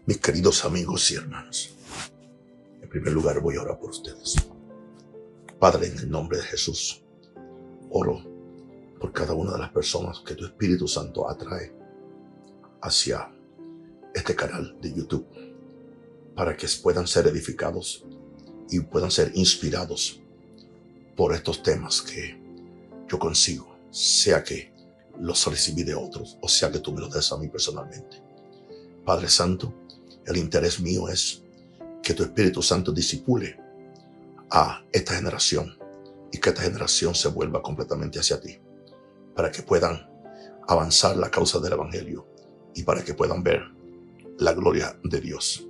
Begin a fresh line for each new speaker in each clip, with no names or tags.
Mis queridos amigos y hermanos, en primer lugar voy a orar por ustedes. Padre, en el nombre de Jesús, oro por cada una de las personas que tu Espíritu Santo atrae hacia este canal de YouTube, para que puedan ser edificados y puedan ser inspirados por estos temas que yo consigo, sea que los recibí de otros o sea que tú me los des a mí personalmente. Padre Santo, el interés mío es que tu Espíritu Santo disipule a esta generación y que esta generación se vuelva completamente hacia ti, para que puedan avanzar la causa del Evangelio y para que puedan ver la gloria de Dios.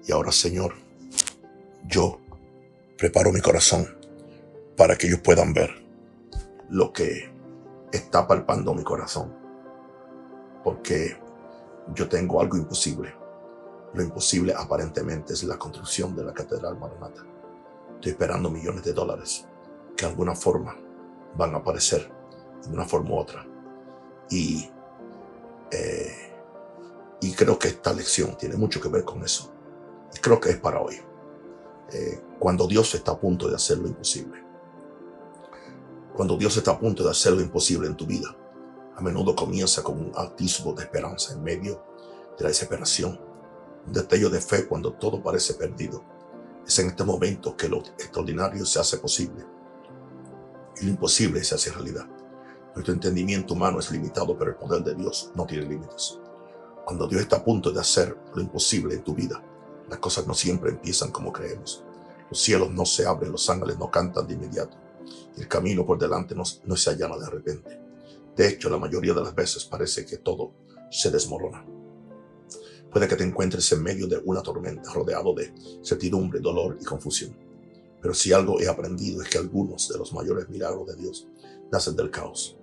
Y ahora, Señor, yo preparo mi corazón para que ellos puedan ver lo que está palpando mi corazón, porque yo tengo algo imposible. Lo imposible aparentemente es la construcción de la Catedral Maranatha. Estoy esperando millones de dólares que de alguna forma van a aparecer, de una forma u otra. Y creo que esta lección tiene mucho que ver con eso. Y creo que es para hoy. Cuando Dios está a punto de hacer lo imposible. Cuando Dios está a punto de hacer lo imposible en tu vida, a menudo comienza con un atisbo de esperanza en medio de la desesperación. Un destello de fe cuando todo parece perdido. Es en este momento que lo extraordinario se hace posible y lo imposible se hace realidad. Nuestro entendimiento humano es limitado, pero el poder de Dios no tiene límites. Cuando Dios está a punto de hacer lo imposible en tu vida, las cosas no siempre empiezan como creemos. Los cielos no se abren, los ángeles no cantan de inmediato, y el camino por delante no se allana de repente. De hecho, la mayoría de las veces parece que todo se desmorona. Puede que te encuentres en medio de una tormenta, rodeado de certidumbre, dolor y confusión. Pero si algo he aprendido es que algunos de los mayores milagros de Dios nacen del caos.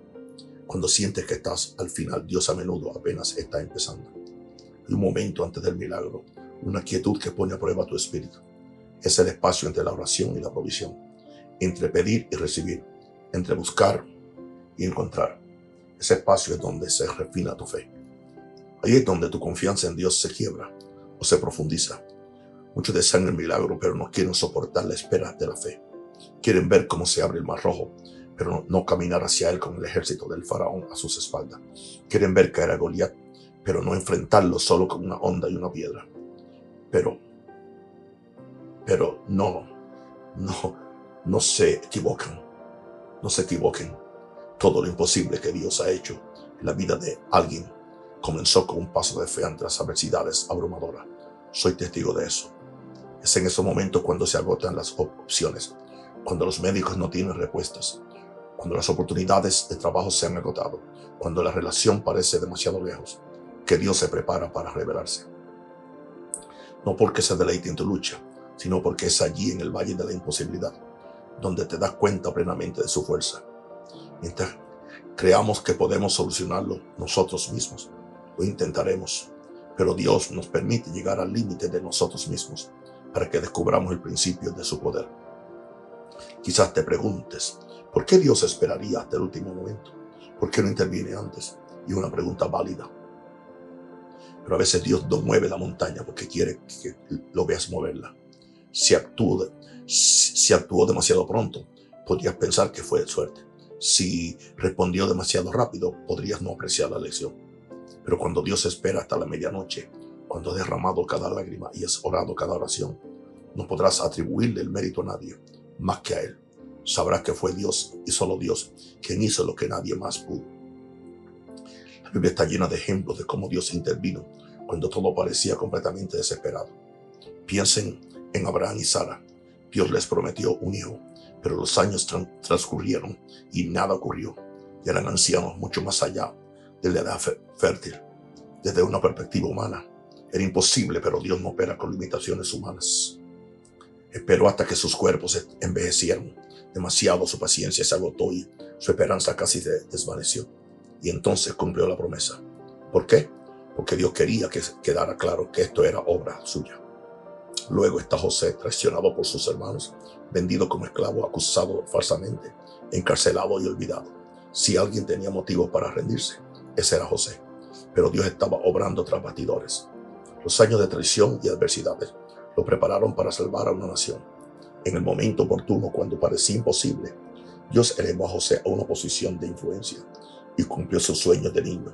Cuando sientes que estás al final, Dios a menudo apenas está empezando. Y un momento antes del milagro, una quietud que pone a prueba tu espíritu. Es el espacio entre la oración y la provisión, entre pedir y recibir, entre buscar y encontrar. Ese espacio es donde se refina tu fe. Ahí es donde tu confianza en Dios se quiebra o se profundiza. Muchos desean el milagro, pero no quieren soportar la espera de la fe. Quieren ver cómo se abre el mar rojo, pero no caminar hacia él con el ejército del faraón a sus espaldas. Quieren ver caer a Goliat, pero no enfrentarlo solo con una honda y una piedra. Pero no se equivocan. No se equivoquen. Todo lo imposible que Dios ha hecho en la vida de alguien comenzó con un paso de fe ante las adversidades abrumadoras. Soy testigo de eso. Es en esos momentos cuando se agotan las opciones, cuando los médicos no tienen respuestas, cuando las oportunidades de trabajo se han agotado, cuando la relación parece demasiado lejos, que Dios se prepara para revelarse. No porque se deleite en tu lucha, sino porque es allí en el valle de la imposibilidad, donde te das cuenta plenamente de su fuerza. Mientras creamos que podemos solucionarlo nosotros mismos, lo intentaremos, pero Dios nos permite llegar al límite de nosotros mismos para que descubramos el principio de su poder. Quizás te preguntes, ¿por qué Dios esperaría hasta el último momento? ¿Por qué no interviene antes? Y es una pregunta válida. Pero a veces Dios no mueve la montaña porque quiere que lo veas moverla. Si actuó demasiado pronto, podrías pensar que fue de suerte. Si respondió demasiado rápido, podrías no apreciar la lección. Pero cuando Dios espera hasta la medianoche, cuando has derramado cada lágrima y has orado cada oración, no podrás atribuirle el mérito a nadie más que a Él. Sabrás que fue Dios y solo Dios quien hizo lo que nadie más pudo. La Biblia está llena de ejemplos de cómo Dios intervino cuando todo parecía completamente desesperado. Piensen en Abraham y Sara. Dios les prometió un hijo, pero los años transcurrieron y nada ocurrió. Y eran ancianos mucho más allá de la edad fértil. Desde una perspectiva humana, era imposible, pero Dios no opera con limitaciones humanas. Esperó hasta que sus cuerpos envejecieron demasiado, su paciencia se agotó y su esperanza casi se desvaneció. Y entonces cumplió la promesa. ¿Por qué? Porque Dios quería que quedara claro que esto era obra suya. Luego está José, traicionado por sus hermanos, vendido como esclavo, acusado falsamente, encarcelado y olvidado. Si alguien tenía motivos para rendirse, ese era José. Pero Dios estaba obrando tras bastidores. Los años de traición y adversidades lo prepararon para salvar a una nación. En el momento oportuno, cuando parecía imposible, Dios elevó a José a una posición de influencia y cumplió sus sueños de niño.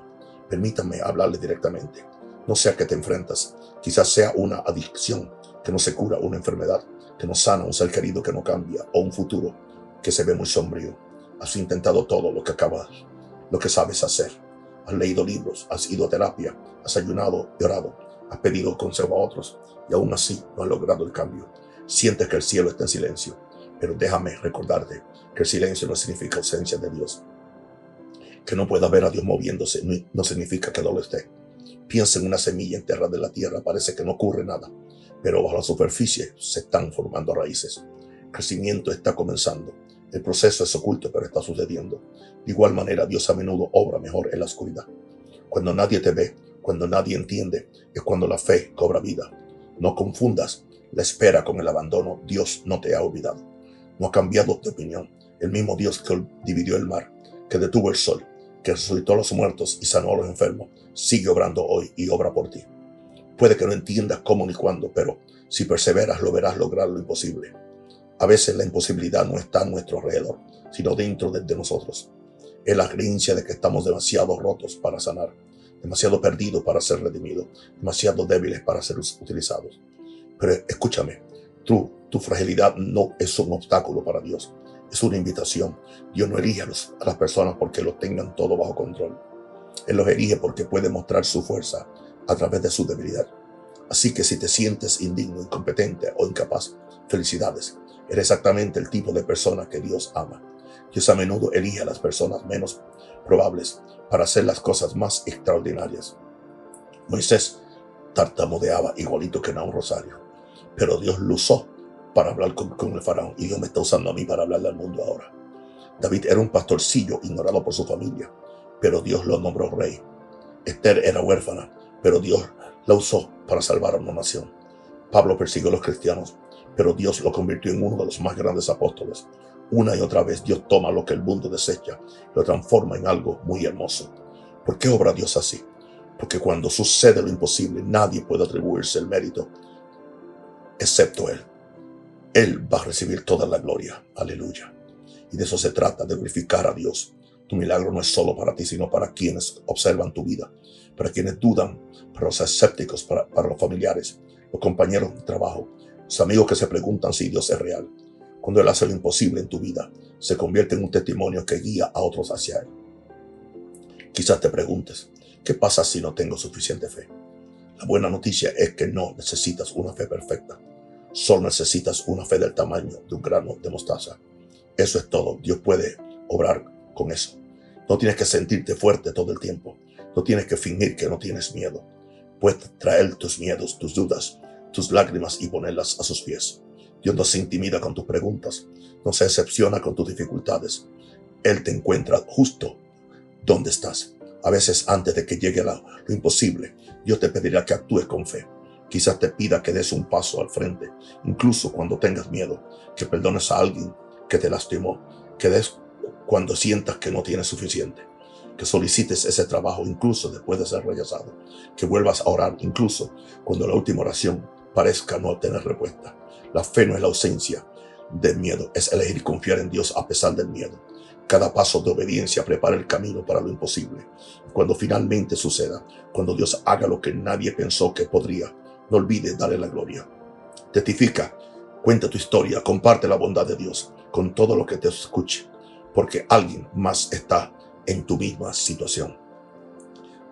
Permítame hablarle directamente. No sea que te enfrentas. Quizás sea una adicción que no se cura, una enfermedad que no sana, un ser querido que no cambia, o un futuro que se ve muy sombrío. Has intentado todo lo que sabes hacer. Has leído libros, has ido a terapia, has ayunado y orado, has pedido consejo a otros y aún así no has logrado el cambio. Sientes que el cielo está en silencio, pero déjame recordarte que el silencio no significa ausencia de Dios. Que no pueda ver a Dios moviéndose no significa que no lo esté. Piensa en una semilla enterrada en la tierra, parece que no ocurre nada, pero bajo la superficie se están formando raíces. El crecimiento está comenzando. El proceso es oculto, pero está sucediendo. De igual manera, Dios a menudo obra mejor en la oscuridad. Cuando nadie te ve, cuando nadie entiende, es cuando la fe cobra vida. No confundas la espera con el abandono. Dios no te ha olvidado. No ha cambiado de opinión. El mismo Dios que dividió el mar, que detuvo el sol, que resucitó a los muertos y sanó a los enfermos, sigue obrando hoy y obra por ti. Puede que no entiendas cómo ni cuándo, pero si perseveras lo verás lograr lo imposible. A veces la imposibilidad no está a nuestro alrededor, sino dentro de nosotros. Es la creencia de que estamos demasiado rotos para sanar, demasiado perdidos para ser redimidos, demasiado débiles para ser utilizados. Pero escúchame, tu fragilidad no es un obstáculo para Dios, es una invitación. Dios no elige a las personas porque lo tengan todo bajo control. Él los elige porque puede mostrar su fuerza a través de su debilidad. Así que si te sientes indigno, incompetente o incapaz, felicidades. Eres exactamente el tipo de persona que Dios ama. Dios a menudo elige a las personas menos probables para hacer las cosas más extraordinarias. Moisés tartamudeaba igualito que Naum Rosario, pero Dios lo usó para hablar con el faraón, y Dios me está usando a mí para hablarle al mundo ahora. David era un pastorcillo ignorado por su familia, pero Dios lo nombró rey. Esther era huérfana, pero Dios la usó para salvar a una nación. Pablo persiguió a los cristianos, pero Dios lo convirtió en uno de los más grandes apóstoles. Una y otra vez Dios toma lo que el mundo desecha y lo transforma en algo muy hermoso. ¿Por qué obra Dios así? Porque cuando sucede lo imposible, nadie puede atribuirse el mérito, excepto Él. Él va a recibir toda la gloria. Aleluya. Y de eso se trata, de glorificar a Dios. Tu milagro no es solo para ti, sino para quienes observan tu vida, para quienes dudan, para los escépticos, para los familiares, los compañeros de trabajo, los amigos que se preguntan si Dios es real. Cuando Él hace lo imposible en tu vida, se convierte en un testimonio que guía a otros hacia Él. Quizás te preguntes, ¿qué pasa si no tengo suficiente fe? La buena noticia es que no necesitas una fe perfecta. Solo necesitas una fe del tamaño de un grano de mostaza. Eso es todo. Dios puede obrar con eso. No tienes que sentirte fuerte todo el tiempo. No tienes que fingir que no tienes miedo. Puedes traer tus miedos, tus dudas, tus lágrimas y ponerlas a sus pies. Dios no se intimida con tus preguntas. No se decepciona con tus dificultades. Él te encuentra justo donde estás. A veces antes de que llegue lo imposible, Dios te pedirá que actúes con fe. Quizás te pida que des un paso al frente, incluso cuando tengas miedo, que perdones a alguien que te lastimó, que des cuando sientas que no tienes suficiente, que solicites ese trabajo incluso después de ser rechazado, que vuelvas a orar incluso cuando la última oración parezca no tener respuesta. La fe no es la ausencia de miedo, es elegir confiar en Dios a pesar del miedo. Cada paso de obediencia prepara el camino para lo imposible. Cuando finalmente suceda, cuando Dios haga lo que nadie pensó que podría, no olvides darle la gloria. Testifica, cuenta tu historia, comparte la bondad de Dios con todo lo que te escuche, porque alguien más está en tu misma situación.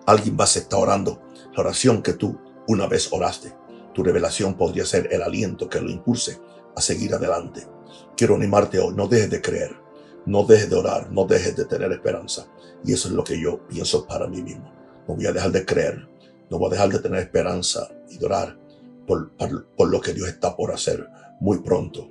Alguien más está orando la oración que tú una vez oraste. Tu revelación podría ser el aliento que lo impulse a seguir adelante. Quiero animarte hoy, no dejes de creer, no dejes de orar, no dejes de tener esperanza. Y eso es lo que yo pienso para mí mismo. No voy a dejar de creer, no voy a dejar de tener esperanza y de orar por lo que Dios está por hacer muy pronto.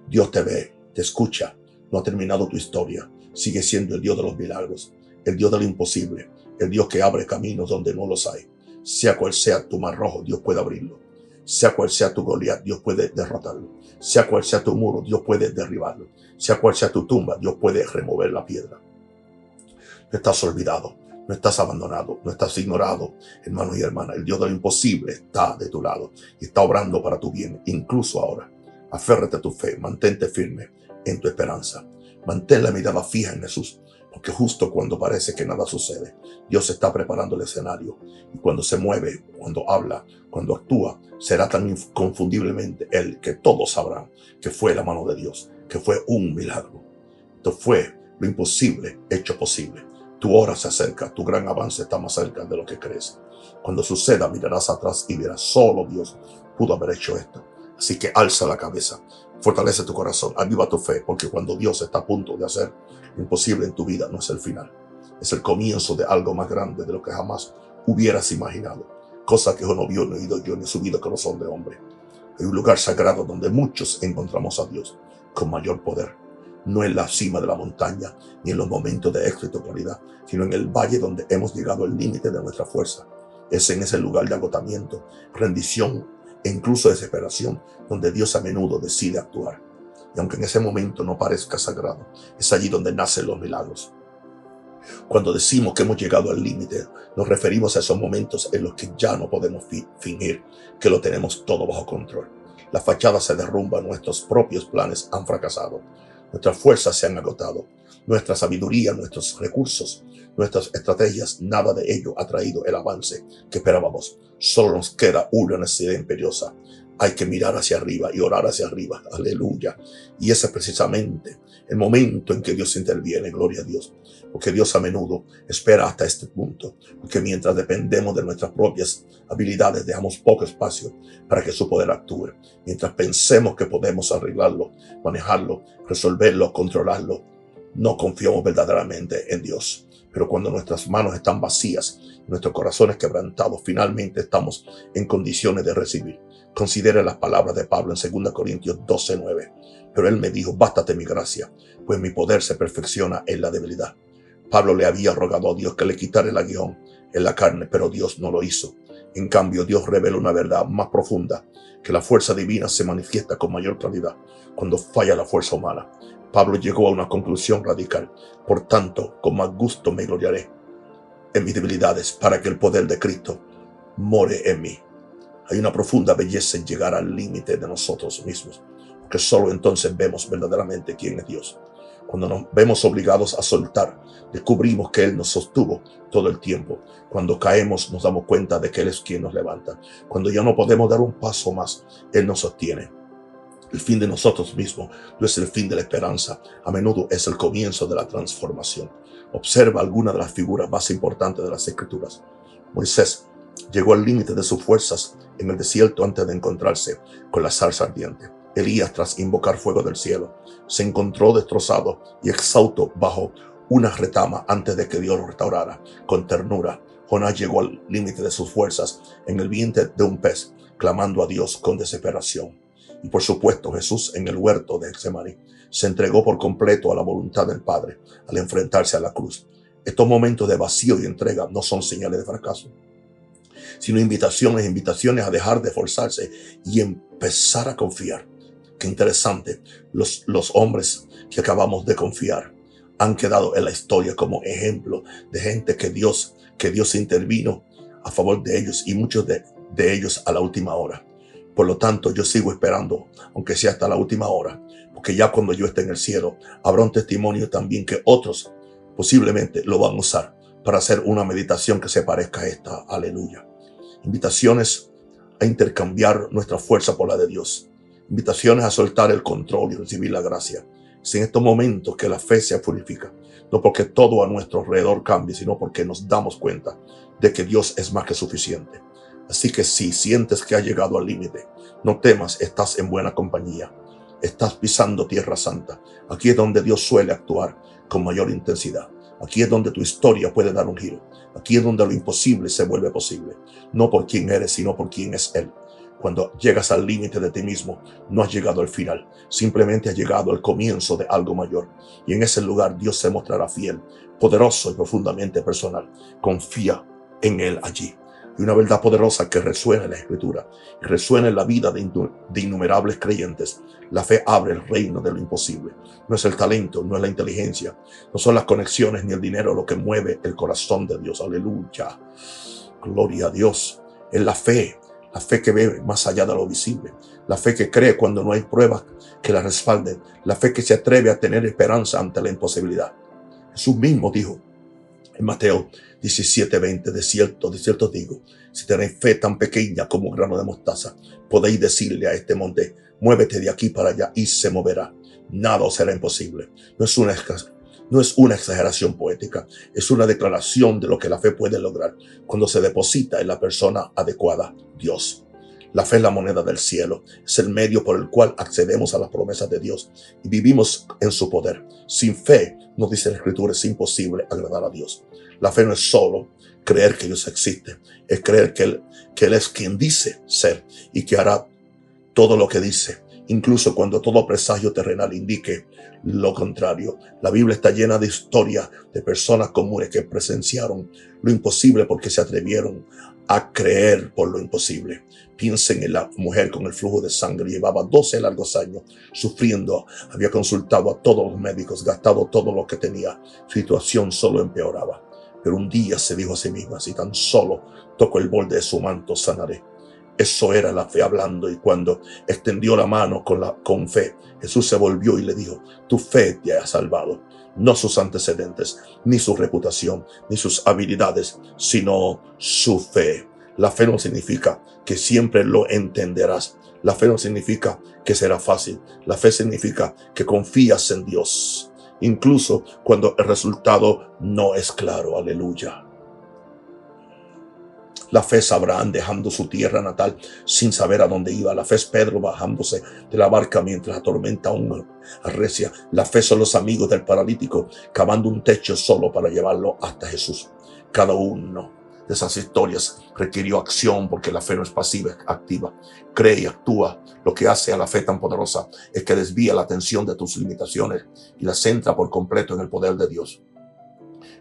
Dios te ve, te escucha, no ha terminado tu historia. Sigue siendo el Dios de los milagros, el Dios de lo imposible, el Dios que abre caminos donde no los hay. Sea cual sea tu mar rojo, Dios puede abrirlo. Sea cual sea tu Goliat, Dios puede derrotarlo. Sea cual sea tu muro, Dios puede derribarlo. Sea cual sea tu tumba, Dios puede remover la piedra. No estás olvidado, No estás abandonado, no estás ignorado, hermano y hermana. El Dios de lo imposible está de tu lado y está obrando para tu bien, incluso ahora. Aférrate a tu fe, mantente firme en tu esperanza. Mantén la mirada fija en Jesús, porque justo cuando parece que nada sucede, Dios está preparando el escenario. Y cuando se mueve, cuando habla, cuando actúa, será tan inconfundiblemente Él que todos sabrán que fue la mano de Dios, que fue un milagro. Esto fue lo imposible hecho posible. Tu hora se acerca, tu gran avance está más cerca de lo que crees. Cuando suceda, mirarás atrás y verás, solo Dios pudo haber hecho esto. Así que alza la cabeza, fortalece tu corazón, aviva tu fe, porque cuando Dios está a punto de hacer lo imposible en tu vida, no es el final. Es el comienzo de algo más grande de lo que jamás hubieras imaginado. Cosas que no vio, ni oído yo, ni subido corazón de hombre. Hay un lugar sagrado donde muchos encontramos a Dios con mayor poder. No en la cima de la montaña, ni en los momentos de éxito y claridad, sino en el valle donde hemos llegado al límite de nuestra fuerza. Es en ese lugar de agotamiento, rendición e incluso desesperación, donde Dios a menudo decide actuar. Y aunque en ese momento no parezca sagrado, es allí donde nacen los milagros. Cuando decimos que hemos llegado al límite, nos referimos a esos momentos en los que ya no podemos fingir que lo tenemos todo bajo control. La fachada se derrumba, nuestros propios planes han fracasado. Nuestras fuerzas se han agotado, nuestra sabiduría, nuestros recursos, nuestras estrategias, nada de ello ha traído el avance que esperábamos. Solo nos queda una necesidad imperiosa. Hay que mirar hacia arriba y orar hacia arriba. Aleluya. Y ese es precisamente el momento en que Dios interviene. Gloria a Dios. Porque Dios a menudo espera hasta este punto. Porque mientras dependemos de nuestras propias habilidades, dejamos poco espacio para que su poder actúe. Mientras pensemos que podemos arreglarlo, manejarlo, resolverlo, controlarlo, no confiamos verdaderamente en Dios. Pero cuando nuestras manos están vacías, nuestros corazones quebrantados, finalmente estamos en condiciones de recibir. Considere las palabras de Pablo en 2 Corintios 12:9. Pero él me dijo, bástate mi gracia, pues mi poder se perfecciona en la debilidad. Pablo le había rogado a Dios que le quitara el aguijón en la carne, pero Dios no lo hizo. En cambio, Dios revela una verdad más profunda, que la fuerza divina se manifiesta con mayor claridad cuando falla la fuerza humana. Pablo llegó a una conclusión radical. Por tanto, con más gusto me gloriaré en mis debilidades, para que el poder de Cristo more en mí. Hay una profunda belleza en llegar al límite de nosotros mismos, porque solo entonces vemos verdaderamente quién es Dios. Cuando nos vemos obligados a soltar, descubrimos que Él nos sostuvo todo el tiempo. Cuando caemos, nos damos cuenta de que Él es quien nos levanta. Cuando ya no podemos dar un paso más, Él nos sostiene. El fin de nosotros mismos no es el fin de la esperanza, a menudo es el comienzo de la transformación. Observa alguna de las figuras más importantes de las Escrituras. Moisés llegó al límite de sus fuerzas en el desierto antes de encontrarse con la zarza ardiente. Elías, tras invocar fuego del cielo, se encontró destrozado y exhausto bajo una retama antes de que Dios lo restaurara con ternura. Jonás llegó al límite de sus fuerzas en el vientre de un pez, clamando a Dios con desesperación. Y por supuesto, Jesús en el huerto de Getsemaní se entregó por completo a la voluntad del Padre al enfrentarse a la cruz. Estos momentos de vacío y entrega no son señales de fracaso, sino invitaciones a dejar de forzarse y empezar a confiar. Qué interesante, los hombres que acabamos de confiar han quedado en la historia como ejemplo de gente que Dios intervino a favor de ellos, y muchos de ellos a la última hora. Por lo tanto, yo sigo esperando, aunque sea hasta la última hora, porque ya cuando yo esté en el cielo, habrá un testimonio también que otros posiblemente lo van a usar para hacer una meditación que se parezca a esta. Aleluya. Invitaciones a intercambiar nuestra fuerza por la de Dios. Invitaciones a soltar el control y recibir la gracia. Es en estos momentos que la fe se purifica. No porque todo a nuestro alrededor cambie, sino porque nos damos cuenta de que Dios es más que suficiente. Así que si sientes que has llegado al límite, no temas, estás en buena compañía. Estás pisando tierra santa. Aquí es donde Dios suele actuar con mayor intensidad. Aquí es donde tu historia puede dar un giro. Aquí es donde lo imposible se vuelve posible. No por quién eres, sino por quién es Él. Cuando llegas al límite de ti mismo, no has llegado al final. Simplemente has llegado al comienzo de algo mayor. Y en ese lugar Dios se mostrará fiel, poderoso y profundamente personal. Confía en Él allí. y una verdad poderosa que resuena en la Escritura y resuena en la vida de innumerables creyentes. La fe abre el reino de lo imposible. No es el talento, no es la inteligencia, no son las conexiones ni el dinero lo que mueve el corazón de Dios. Aleluya. Gloria a Dios. Es la fe que ve más allá de lo visible, la fe que cree cuando no hay pruebas que la respalden, la fe que se atreve a tener esperanza ante la imposibilidad. Jesús mismo dijo en Mateo 17:20, de cierto os digo, si tenéis fe tan pequeña como un grano de mostaza, podéis decirle a este monte, muévete de aquí para allá y se moverá. Nada os será imposible. No es una exageración poética, es una declaración de lo que la fe puede lograr cuando se deposita en la persona adecuada, Dios. La fe es la moneda del cielo, es el medio por el cual accedemos a las promesas de Dios y vivimos en su poder. Sin fe, nos dice la Escritura, es imposible agradar a Dios. La fe no es solo creer que Dios existe, es creer que Él es quien dice ser y que hará todo lo que dice, incluso cuando todo presagio terrenal indique lo contrario. La Biblia está llena de historias de personas comunes que presenciaron lo imposible porque se atrevieron a creer por lo imposible. Piensen en la mujer con el flujo de sangre. Llevaba 12 largos años sufriendo. Había consultado a todos los médicos, gastado todo lo que tenía. Su situación solo empeoraba. Pero un día se dijo a sí misma, si tan solo toco el borde de su manto, sanaré. Eso era la fe hablando, y cuando extendió la mano con fe, Jesús se volvió y le dijo, tu fe te ha salvado. No sus antecedentes, ni su reputación, ni sus habilidades, sino su fe. La fe no significa que siempre lo entenderás. La fe no significa que será fácil. La fe significa que confías en Dios, incluso cuando el resultado no es claro. Aleluya. La fe es Abraham dejando su tierra natal sin saber a dónde iba. La fe es Pedro bajándose de la barca mientras la tormenta aún arrecia. La fe son los amigos del paralítico cavando un techo solo para llevarlo hasta Jesús. Cada uno de esas historias requirió acción, porque la fe no es pasiva, es activa. Cree y actúa. Lo que hace a la fe tan poderosa es que desvía la atención de tus limitaciones y la centra por completo en el poder de Dios.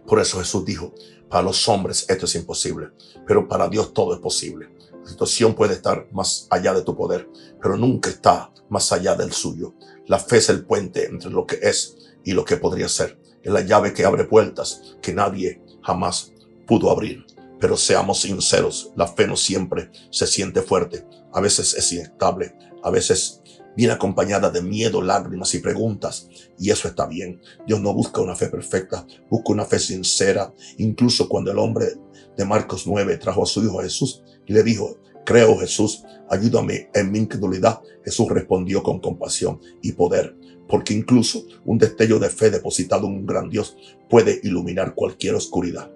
Por eso Jesús dijo, para los hombres esto es imposible, pero para Dios todo es posible. La situación puede estar más allá de tu poder, pero nunca está más allá del suyo. La fe es el puente entre lo que es y lo que podría ser. Es la llave que abre puertas que nadie jamás pudo abrir. Pero seamos sinceros, la fe no siempre se siente fuerte. A veces es inestable, a veces viene acompañada de miedo, lágrimas y preguntas, y eso está bien. Dios no busca una fe perfecta, busca una fe sincera. Incluso cuando el hombre de Marcos 9 trajo a su hijo Jesús y le dijo, creo Jesús, ayúdame en mi incredulidad, Jesús respondió con compasión y poder, porque incluso un destello de fe depositado en un gran Dios puede iluminar cualquier oscuridad.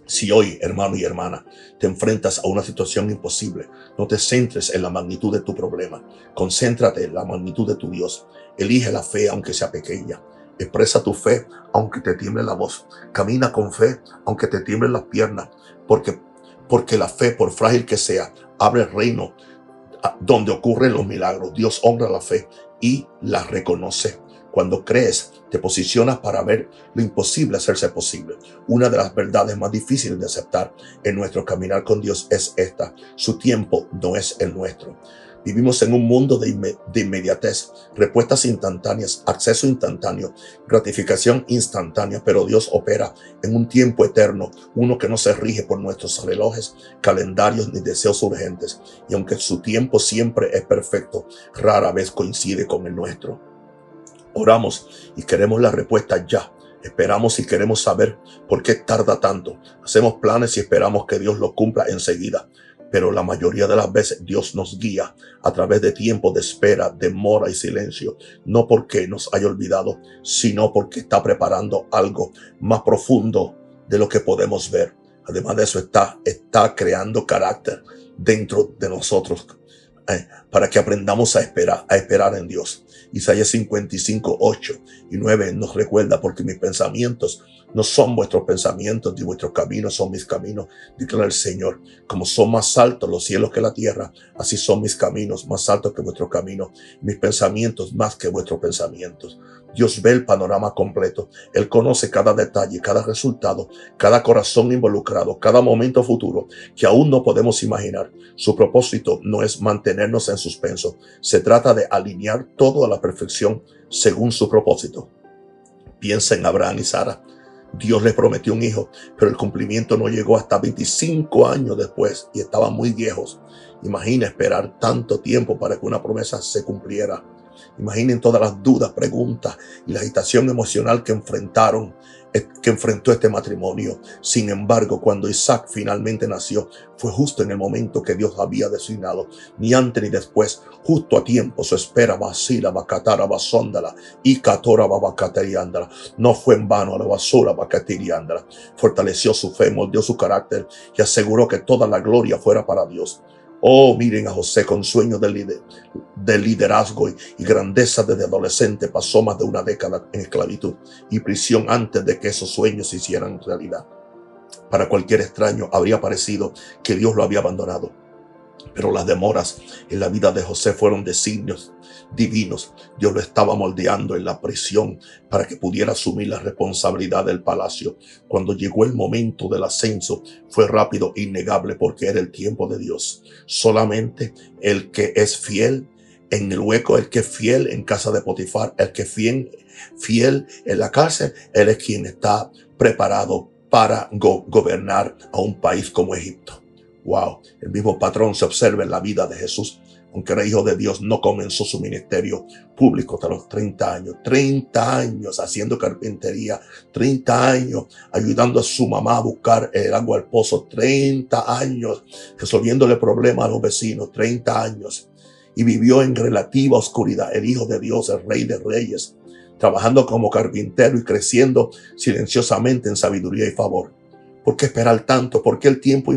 Si hoy, hermano y hermana, te enfrentas a una situación imposible, no te centres en la magnitud de tu problema. Concéntrate en la magnitud de tu Dios. Elige la fe aunque sea pequeña. Expresa tu fe aunque te tiemble la voz. Camina con fe aunque te tiemblen las piernas. Porque la fe, por frágil que sea, abre el reino donde ocurren los milagros. Dios honra la fe y la reconoce. Cuando crees, te posicionas para ver lo imposible hacerse posible. Una de las verdades más difíciles de aceptar en nuestro caminar con Dios es esta: su tiempo no es el nuestro. Vivimos en un mundo de inmediatez, respuestas instantáneas, acceso instantáneo, gratificación instantánea, pero Dios opera en un tiempo eterno, uno que no se rige por nuestros relojes, calendarios ni deseos urgentes. Y aunque su tiempo siempre es perfecto, rara vez coincide con el nuestro. Oramos y queremos la respuesta ya. Esperamos y queremos saber por qué tarda tanto. Hacemos planes y esperamos que Dios los cumpla enseguida. Pero la mayoría de las veces Dios nos guía a través de tiempos de espera, demora y silencio. No porque nos haya olvidado, sino porque está preparando algo más profundo de lo que podemos ver. Además de eso, está creando carácter dentro de nosotros. para que aprendamos a esperar en Dios. Isaías 55, 8 y 9 nos recuerda: porque mis pensamientos no son vuestros pensamientos, ni vuestros caminos son mis caminos, declara el Señor. Como son más altos los cielos que la tierra, así son mis caminos más altos que vuestros caminos, mis pensamientos más que vuestros pensamientos. Dios ve el panorama completo. Él conoce cada detalle, cada resultado, cada corazón involucrado, cada momento futuro que aún no podemos imaginar. Su propósito no es mantenernos en suspenso. Se trata de alinear todo a la perfección según su propósito. Piensa en Abraham y Sara. Dios les prometió un hijo, pero el cumplimiento no llegó hasta 25 años después y estaban muy viejos. Imagina esperar tanto tiempo para que una promesa se cumpliera. Imaginen todas las dudas, preguntas y la agitación emocional que enfrentó este matrimonio. Sin embargo, cuando Isaac finalmente nació, fue justo en el momento que Dios había designado, ni antes ni después, justo a tiempo. Su espera vacila, bacatara, basóndala, y catora, babacatariandala. No fue en vano, a la basura, bacatiriandala. Fortaleció su fe, moldeó su carácter y aseguró que toda la gloria fuera para Dios. Oh, miren a José con sueños de liderazgo y grandeza desde adolescente. Pasó más de una década en esclavitud y prisión antes de que esos sueños se hicieran realidad. Para cualquier extraño habría parecido que Dios lo había abandonado. Pero las demoras en la vida de José fueron designios divinos. Dios lo estaba moldeando en la prisión para que pudiera asumir la responsabilidad del palacio. Cuando llegó el momento del ascenso, fue rápido e innegable, porque era el tiempo de Dios. Solamente el que es fiel en el hueco, el que es fiel en casa de Potifar, el que es fiel en la cárcel, él es quien está preparado para gobernar a un país como Egipto. Wow, el mismo patrón se observa en la vida de Jesús. Aunque era hijo de Dios, no comenzó su ministerio público hasta los 30 años. 30 años haciendo carpintería, 30 años ayudando a su mamá a buscar el agua al pozo, 30 años resolviéndole problemas a los vecinos, 30 años. Y vivió en relativa oscuridad. El Hijo de Dios, el Rey de Reyes, trabajando como carpintero y creciendo silenciosamente en sabiduría y favor. ¿Por qué esperar tanto? Porque el tiempo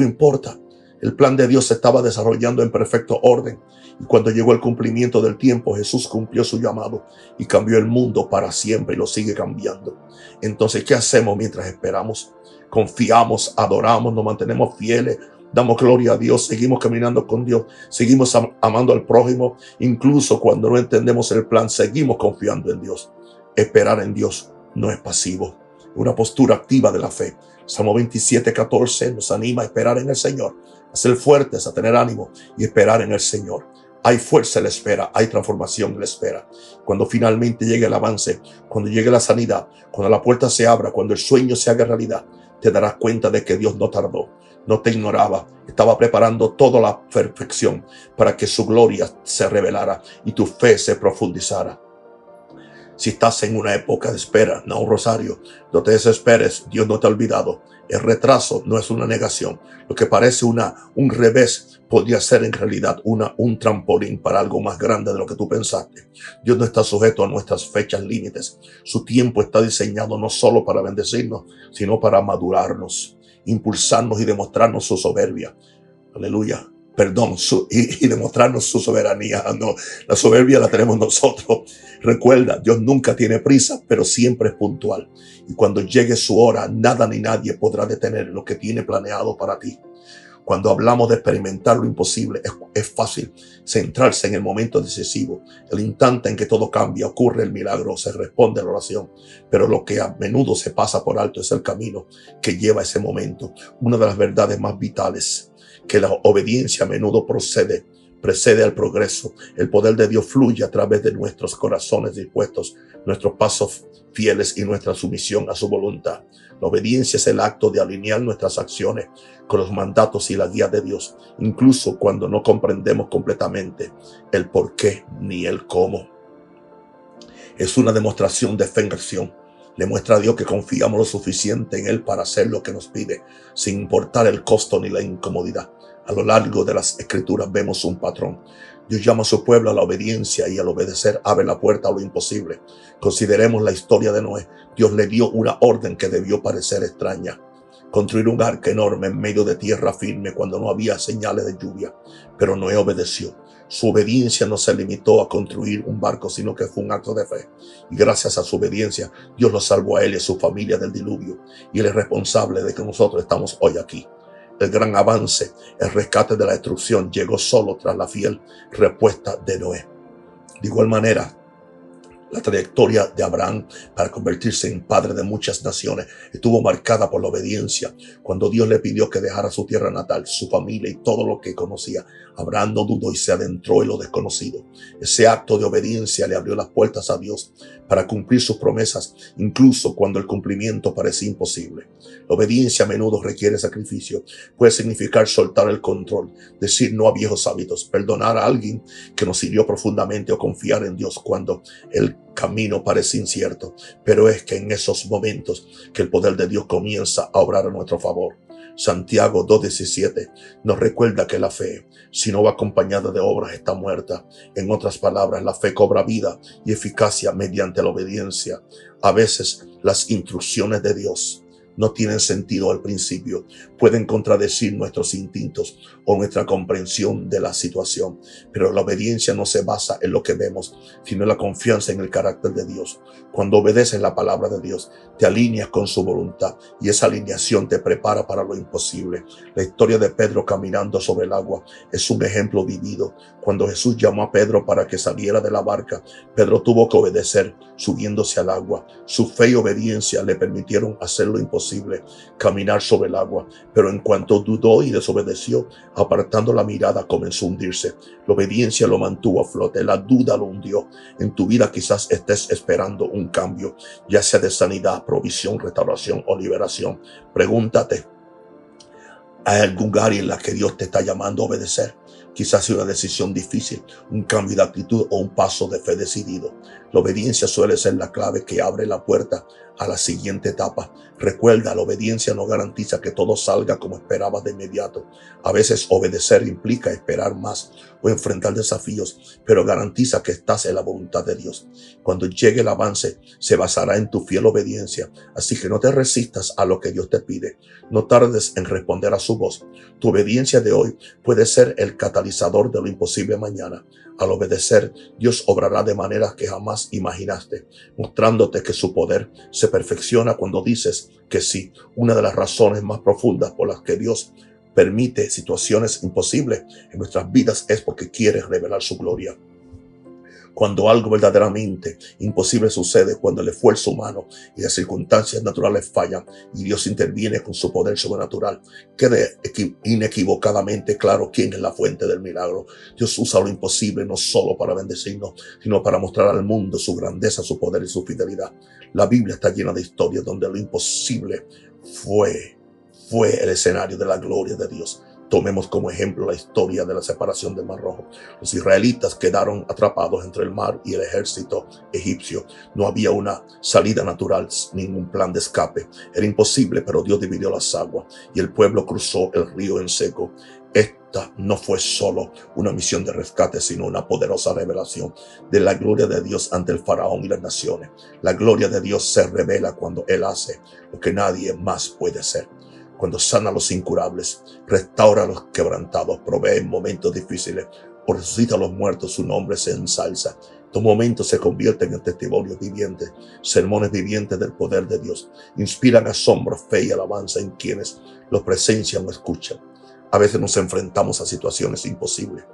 importa. El plan de Dios se estaba desarrollando en perfecto orden. Y cuando llegó el cumplimiento del tiempo, Jesús cumplió su llamado y cambió el mundo para siempre, y lo sigue cambiando. Entonces, ¿qué hacemos mientras esperamos? Confiamos, adoramos, nos mantenemos fieles, damos gloria a Dios, seguimos caminando con Dios, seguimos amando al prójimo. Incluso cuando no entendemos el plan, seguimos confiando en Dios. Esperar en Dios no es pasivo, una postura activa de la fe. Salmo 27:14 nos anima a esperar en el Señor, a ser fuertes, a tener ánimo y esperar en el Señor. Hay fuerza en la espera, hay transformación en la espera. Cuando finalmente llegue el avance, cuando llegue la sanidad, cuando la puerta se abra, cuando el sueño se haga realidad, te darás cuenta de que Dios no tardó, no te ignoraba, estaba preparando toda la perfección para que su gloria se revelara y tu fe se profundizara. Si estás en una época de espera, no, Rosario, no te desesperes, Dios no te ha olvidado. El retraso no es una negación. Lo que parece un revés podría ser en realidad un trampolín para algo más grande de lo que tú pensaste. Dios no está sujeto a nuestras fechas límites. Su tiempo está diseñado no solo para bendecirnos, sino para madurarnos, impulsarnos y demostrarnos su soberbia. Aleluya. Perdón, y demostrarnos su soberanía. No, la soberbia la tenemos nosotros. Recuerda, Dios nunca tiene prisa, pero siempre es puntual. Y cuando llegue su hora, nada ni nadie podrá detener lo que tiene planeado para ti. Cuando hablamos de experimentar lo imposible, es fácil centrarse en el momento decisivo, el instante en que todo cambia, ocurre el milagro, se responde a la oración. Pero lo que a menudo se pasa por alto es el camino que lleva a ese momento. Una de las verdades más vitales, que la obediencia a menudo precede al progreso. El poder de Dios fluye a través de nuestros corazones dispuestos, nuestros pasos fieles y nuestra sumisión a su voluntad. La obediencia es el acto de alinear nuestras acciones con los mandatos y la guía de Dios, incluso cuando no comprendemos completamente el por qué ni el cómo. Es una demostración de fe en acción. Le muestra a Dios que confiamos lo suficiente en Él para hacer lo que nos pide, sin importar el costo ni la incomodidad. A lo largo de las Escrituras vemos un patrón. Dios llama a su pueblo a la obediencia y al obedecer abre la puerta a lo imposible. Consideremos la historia de Noé. Dios le dio una orden que debió parecer extraña. construir un arca enorme en medio de tierra firme cuando no había señales de lluvia. Pero Noé obedeció. Su obediencia no se limitó a construir un barco, sino que fue un acto de fe. Y gracias a su obediencia, Dios lo salvó a él y a su familia del diluvio. Y él es responsable de que nosotros estamos hoy aquí. El gran avance, el rescate de la destrucción, llegó solo tras la fiel respuesta de Noé. De igual manera, la trayectoria de Abraham para convertirse en padre de muchas naciones estuvo marcada por la obediencia. Cuando Dios le pidió que dejara su tierra natal, su familia y todo lo que conocía, Abraham no dudó y se adentró en lo desconocido. Ese acto de obediencia le abrió las puertas a Dios para cumplir sus promesas, incluso cuando el cumplimiento parecía imposible. La obediencia a menudo requiere sacrificio. Puede significar soltar el control, decir no a viejos hábitos, perdonar a alguien que nos hirió profundamente o confiar en Dios cuando el camino parece incierto. Pero es que en esos momentos que el poder de Dios comienza a obrar a nuestro favor. Santiago 2:17 nos recuerda que la fe, si no va acompañada de obras, está muerta. En otras palabras, la fe cobra vida y eficacia mediante la obediencia. A veces las instrucciones de Dios no tienen sentido al principio, pueden contradecir nuestros instintos o nuestra comprensión de la situación, pero la obediencia no se basa en lo que vemos, sino en la confianza en el carácter de Dios. Cuando obedeces la palabra de Dios, te alineas con su voluntad y esa alineación te prepara para lo imposible. La historia de Pedro caminando sobre el agua es un ejemplo vivido. Cuando Jesús llamó a Pedro para que saliera de la barca, Pedro tuvo que obedecer subiéndose al agua. Su fe y obediencia le permitieron hacer lo imposible, caminar sobre el agua, pero en cuanto dudó y desobedeció, apartando la mirada, comenzó a hundirse. La obediencia lo mantuvo a flote, la duda lo hundió. En tu vida quizás estés esperando un cambio, ya sea de sanidad, provisión, restauración o liberación. Pregúntate, ¿hay algún área en la que Dios te está llamando a obedecer? Quizás sea una decisión difícil, un cambio de actitud o un paso de fe decidido. La obediencia suele ser la clave que abre la puerta a la siguiente etapa. Recuerda, la obediencia no garantiza que todo salga como esperabas de inmediato. A veces obedecer implica esperar más o enfrentar desafíos, pero garantiza que estás en la voluntad de Dios. Cuando llegue el avance, se basará en tu fiel obediencia. Así que no te resistas a lo que Dios te pide. No tardes en responder a su voz. Tu obediencia de hoy puede ser el catalizador de lo imposible mañana. Al obedecer, Dios obrará de maneras que jamás imaginaste, mostrándote que su poder se perfecciona cuando dices que sí. Una de las razones más profundas por las que Dios permite situaciones imposibles en nuestras vidas es porque quiere revelar su gloria. Cuando algo verdaderamente imposible sucede, cuando el esfuerzo humano y las circunstancias naturales fallan y Dios interviene con su poder sobrenatural, quede inequivocadamente claro quién es la fuente del milagro. Dios usa lo imposible no solo para bendecirnos, sino para mostrar al mundo su grandeza, su poder y su fidelidad. La Biblia está llena de historias donde lo imposible fue el escenario de la gloria de Dios. Tomemos como ejemplo la historia de la separación del Mar Rojo. Los israelitas quedaron atrapados entre el mar y el ejército egipcio. No había una salida natural, ningún plan de escape. Era imposible, pero Dios dividió las aguas y el pueblo cruzó el río en seco. Esta no fue solo una misión de rescate, sino una poderosa revelación de la gloria de Dios ante el faraón y las naciones. La gloria de Dios se revela cuando Él hace lo que nadie más puede hacer. Cuando sana a los incurables, restaura a los quebrantados, provee en momentos difíciles, o resucita a los muertos, su nombre se ensalza. Estos momentos se convierten en testimonios vivientes, sermones vivientes del poder de Dios. Inspiran asombro, fe y alabanza en quienes los presencian o escuchan. A veces nos enfrentamos a situaciones imposibles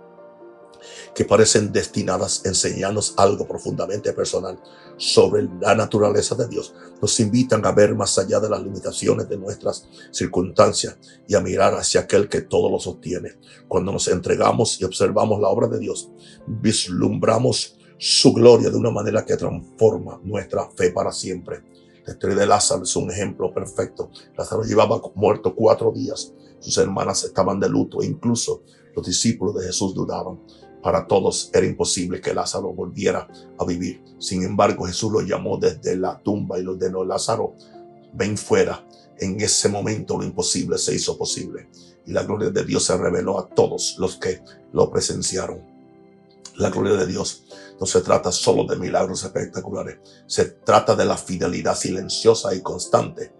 que parecen destinadas a enseñarnos algo profundamente personal sobre la naturaleza de Dios. Nos invitan a ver más allá de las limitaciones de nuestras circunstancias y a mirar hacia aquel que todo lo sostiene. Cuando nos entregamos y observamos la obra de Dios, vislumbramos su gloria de una manera que transforma nuestra fe para siempre. La historia de Lázaro es un ejemplo perfecto. Lázaro llevaba muerto 4 días. Sus hermanas estaban de luto e incluso los discípulos de Jesús dudaban. Para todos era imposible que Lázaro volviera a vivir. Sin embargo, Jesús lo llamó desde la tumba y lo ordenó: Lázaro, ven fuera. En ese momento lo imposible se hizo posible y la gloria de Dios se reveló a todos los que lo presenciaron. La gloria de Dios no se trata solo de milagros espectaculares, se trata de la fidelidad silenciosa y constante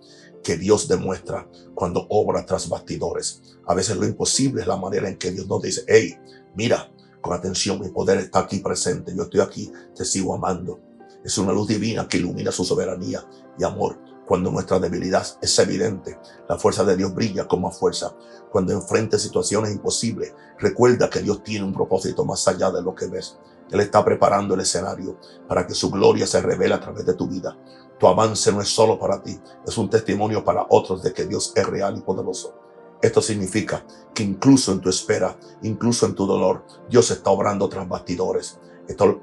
que Dios demuestra cuando obra tras bastidores. A veces lo imposible es la manera en que Dios nos dice: hey, mira, con atención, mi poder está aquí presente, yo estoy aquí, te sigo amando. Es una luz divina que ilumina su soberanía y amor. Cuando nuestra debilidad es evidente, la fuerza de Dios brilla con más fuerza. Cuando enfrentes situaciones imposibles, recuerda que Dios tiene un propósito más allá de lo que ves. Él está preparando el escenario para que su gloria se revele a través de tu vida. Tu avance no es solo para ti, es un testimonio para otros de que Dios es real y poderoso. Esto significa que incluso en tu espera, incluso en tu dolor, Dios está obrando tras bastidores.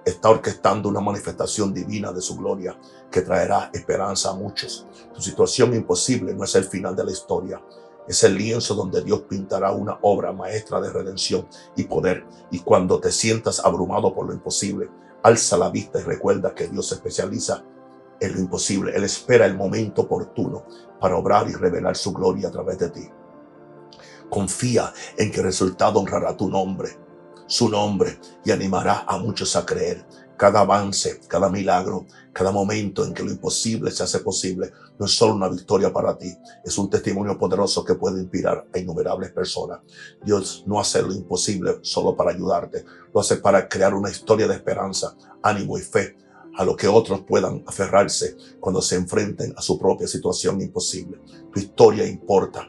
Está orquestando una manifestación divina de su gloria que traerá esperanza a muchos. Tu situación imposible no es el final de la historia. Es el lienzo donde Dios pintará una obra maestra de redención y poder. Y cuando te sientas abrumado por lo imposible, alza la vista y recuerda que Dios se especializa en lo imposible. Él espera el momento oportuno para obrar y revelar su gloria a través de ti. Confía en que el resultado honrará tu nombre, su nombre, y animará a muchos a creer. Cada avance, cada milagro, cada momento en que lo imposible se hace posible, no es solo una victoria para ti, es un testimonio poderoso que puede inspirar a innumerables personas. Dios no hace lo imposible solo para ayudarte, lo hace para crear una historia de esperanza, ánimo y fe, a lo que otros puedan aferrarse cuando se enfrenten a su propia situación imposible. Tu historia importa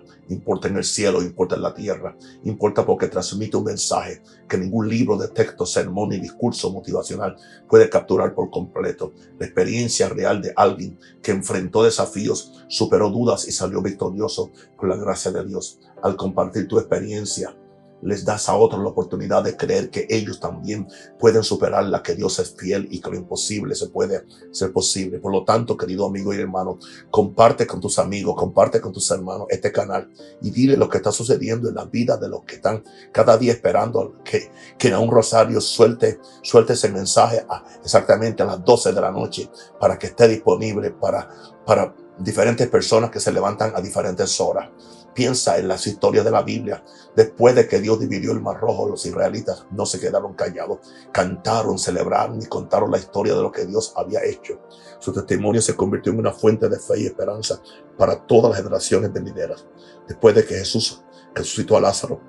en el cielo, importa en la tierra, importa porque transmite un mensaje que ningún libro de texto, sermón ni discurso motivacional puede capturar por completo. La experiencia real de alguien que enfrentó desafíos, superó dudas y salió victorioso por la gracia de Dios. Al compartir tu experiencia, les das a otros la oportunidad de creer que ellos también pueden superarla, que Dios es fiel y que lo imposible se puede ser posible. Por lo tanto, querido amigo y hermano, comparte con tus amigos, comparte con tus hermanos este canal y dile lo que está sucediendo en la vida de los que están cada día esperando que en un rosario suelte ese mensaje exactamente a las 12 de la noche para que esté disponible para diferentes personas que se levantan a diferentes horas. Piensa en las historias de la Biblia. Después de que Dios dividió el Mar Rojo, los israelitas no se quedaron callados. Cantaron, celebraron y contaron la historia de lo que Dios había hecho. Su testimonio se convirtió en una fuente de fe y esperanza para todas las generaciones venideras. Después de que Jesús resucitó a Lázaro,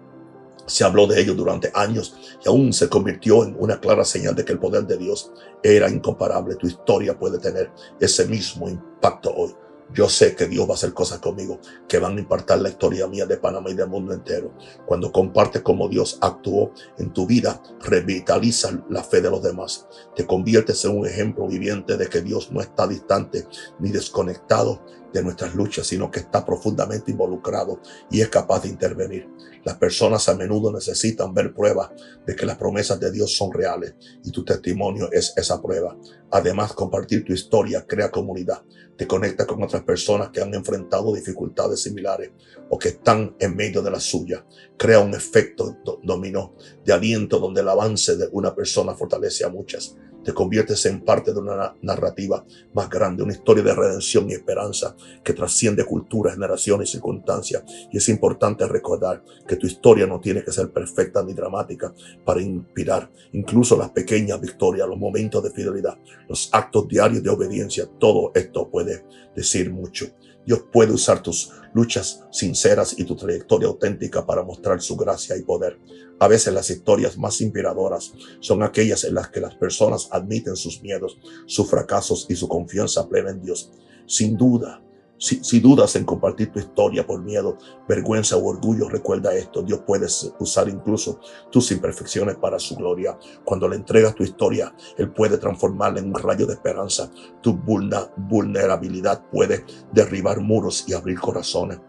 se habló de ello durante años y aún se convirtió en una clara señal de que el poder de Dios era incomparable. Tu historia puede tener ese mismo impacto hoy. Yo sé que Dios va a hacer cosas conmigo que van a impactar la historia mía de Panamá y del mundo entero. Cuando compartes cómo Dios actuó en tu vida, revitaliza la fe de los demás. Te conviertes en un ejemplo viviente de que Dios no está distante ni desconectado de nuestras luchas, sino que está profundamente involucrado y es capaz de intervenir. Las personas a menudo necesitan ver pruebas de que las promesas de Dios son reales y tu testimonio es esa prueba. Además, compartir tu historia crea comunidad, te conecta con otras personas que han enfrentado dificultades similares o que están en medio de la suya. Crea un efecto dominó de aliento donde el avance de una persona fortalece a muchas. Te conviertes en parte de una narrativa más grande, una historia de redención y esperanza que trasciende culturas, generaciones y circunstancias. Y es importante recordar que tu historia no tiene que ser perfecta ni dramática para inspirar. Incluso las pequeñas victorias, los momentos de fidelidad, los actos diarios de obediencia, todo esto puede decir mucho. Dios puede usar tus luchas sinceras y tu trayectoria auténtica para mostrar su gracia y poder. A veces las historias más inspiradoras son aquellas en las que las personas admiten sus miedos, sus fracasos y su confianza plena en Dios. Sin duda, si dudas en compartir tu historia por miedo, vergüenza o orgullo, recuerda esto: Dios puede usar incluso tus imperfecciones para su gloria. Cuando le entregas tu historia, Él puede transformarla en un rayo de esperanza. Tu vulnerabilidad puede derribar muros y abrir corazones.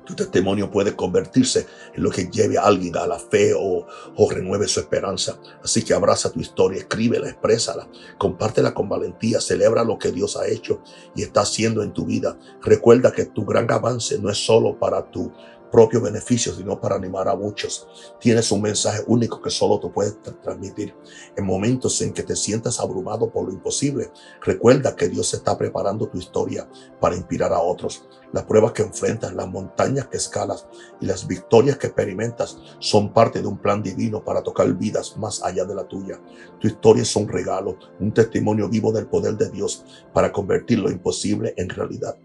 Tu testimonio puede convertirse en lo que lleve a alguien a la fe o renueve su esperanza. Así que abraza tu historia, escríbela, exprésala, compártela con valentía, celebra lo que Dios ha hecho y está haciendo en tu vida. Recuerda que tu gran avance no es solo para tu propio beneficio, sino para animar a muchos. Tienes un mensaje único que solo tú puedes transmitir. En momentos en que te sientas abrumado por lo imposible, recuerda que Dios está preparando tu historia para inspirar a otros. Las pruebas que enfrentas, las montañas que escalas y las victorias que experimentas son parte de un plan divino para tocar vidas más allá de la tuya. Tu historia es un regalo, un testimonio vivo del poder de Dios para convertir lo imposible en realidad.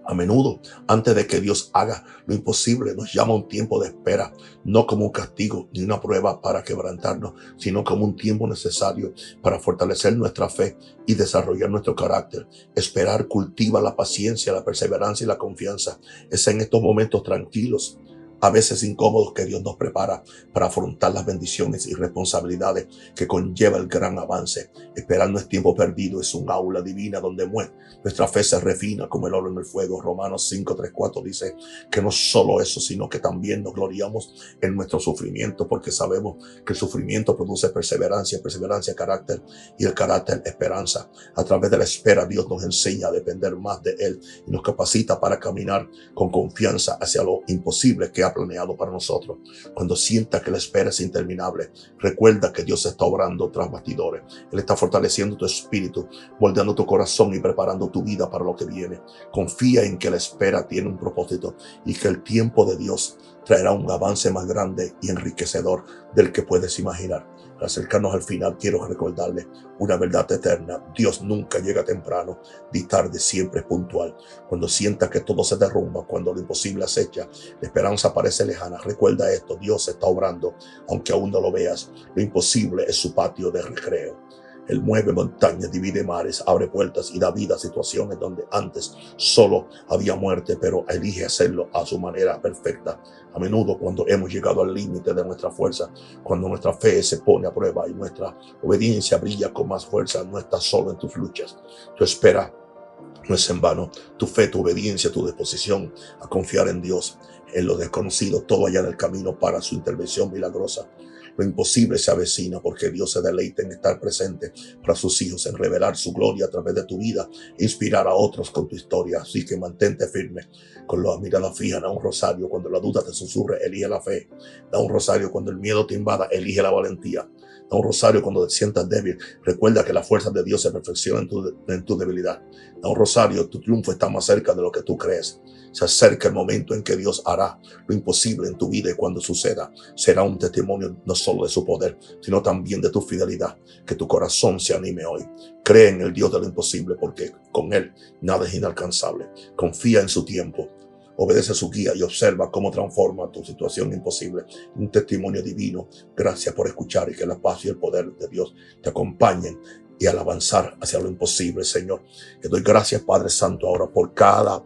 A menudo, antes de que Dios haga lo imposible, nos llama un tiempo de espera, no como un castigo ni una prueba para quebrantarnos, sino como un tiempo necesario para fortalecer nuestra fe y desarrollar nuestro carácter. Esperar cultiva la paciencia, la perseverancia y la confianza. Es en estos momentos tranquilos, a veces incómodos, que Dios nos prepara para afrontar las bendiciones y responsabilidades que conlleva el gran avance. Esperar no es tiempo perdido, es un aula divina donde nuestra fe se refina como el oro en el fuego. Romanos 5:3-4 dice que no solo eso, sino que también nos gloriamos en nuestro sufrimiento, porque sabemos que el sufrimiento produce perseverancia, perseverancia carácter, y el carácter esperanza. A través de la espera, Dios nos enseña a depender más de Él y nos capacita para caminar con confianza hacia lo imposible que ha planeado para nosotros. Cuando sienta que la espera es interminable, recuerda que Dios está obrando tras bastidores. Él está fortaleciendo tu espíritu, moldeando tu corazón y preparando tu vida para lo que viene. Confía en que la espera tiene un propósito y que el tiempo de Dios traerá un avance más grande y enriquecedor del que puedes imaginar. Al acercarnos al final, quiero recordarles una verdad eterna. Dios nunca llega temprano, ni tarde, siempre es puntual. Cuando sientas que todo se derrumba, cuando lo imposible acecha, la esperanza parece lejana, recuerda esto: Dios está obrando, aunque aún no lo veas. Lo imposible es su patio de recreo. Él mueve montañas, divide mares, abre puertas y da vida a situaciones donde antes solo había muerte, pero elige hacerlo a su manera perfecta. A menudo, cuando hemos llegado al límite de nuestra fuerza, cuando nuestra fe se pone a prueba y nuestra obediencia brilla con más fuerza, no estás solo en tus luchas. Tu espera no es en vano. Tu fe, tu obediencia, tu disposición a confiar en Dios, en lo desconocido, todo allá en el camino para su intervención milagrosa. Lo imposible se avecina, porque Dios se deleita en estar presente para sus hijos, en revelar su gloria a través de tu vida, e inspirar a otros con tu historia. Así que mantente firme, con la mirada fija. Da un rosario cuando la duda te susurre, elige la fe. Da un rosario cuando el miedo te invada, elige la valentía. Da un rosario cuando te sientas débil, recuerda que la fuerza de Dios se perfecciona en tu debilidad. Da un rosario, tu triunfo está más cerca de lo que tú crees. Se acerca el momento en que Dios hará lo imposible en tu vida, y cuando suceda, será un testimonio no solo de su poder, sino también de tu fidelidad. Que tu corazón se anime hoy. Cree en el Dios de lo imposible, porque con Él nada es inalcanzable. Confía en su tiempo. Obedece su guía y observa cómo transforma tu situación imposible en un testimonio divino. Gracias por escuchar, y que la paz y el poder de Dios te acompañen y al avanzar hacia lo imposible, Señor. Te doy gracias, Padre Santo, ahora por cada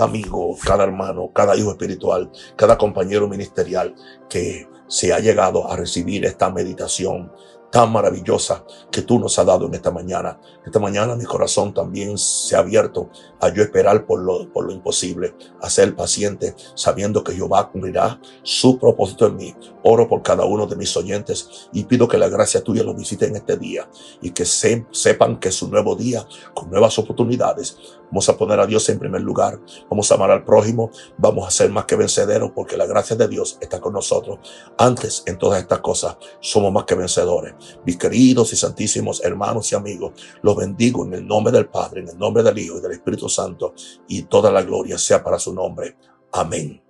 amigo, cada hermano, cada hijo espiritual, cada compañero ministerial que se ha llegado a recibir esta meditación tan maravillosa que tú nos has dado en esta mañana. Esta mañana mi corazón también se ha abierto a yo esperar por lo imposible, a ser paciente, sabiendo que Jehová cumplirá su propósito en mí. Oro por cada uno de mis oyentes y pido que la gracia tuya los visite en este día, y que sepan que es un nuevo día con nuevas oportunidades. Vamos a poner a Dios en primer lugar, vamos a amar al prójimo, vamos a ser más que vencederos, porque la gracia de Dios está con nosotros. Antes, en todas estas cosas, somos más que vencedores. Mis queridos y santísimos hermanos y amigos, los bendigo en el nombre del Padre, en el nombre del Hijo y del Espíritu Santo, y toda la gloria sea para su nombre. Amén.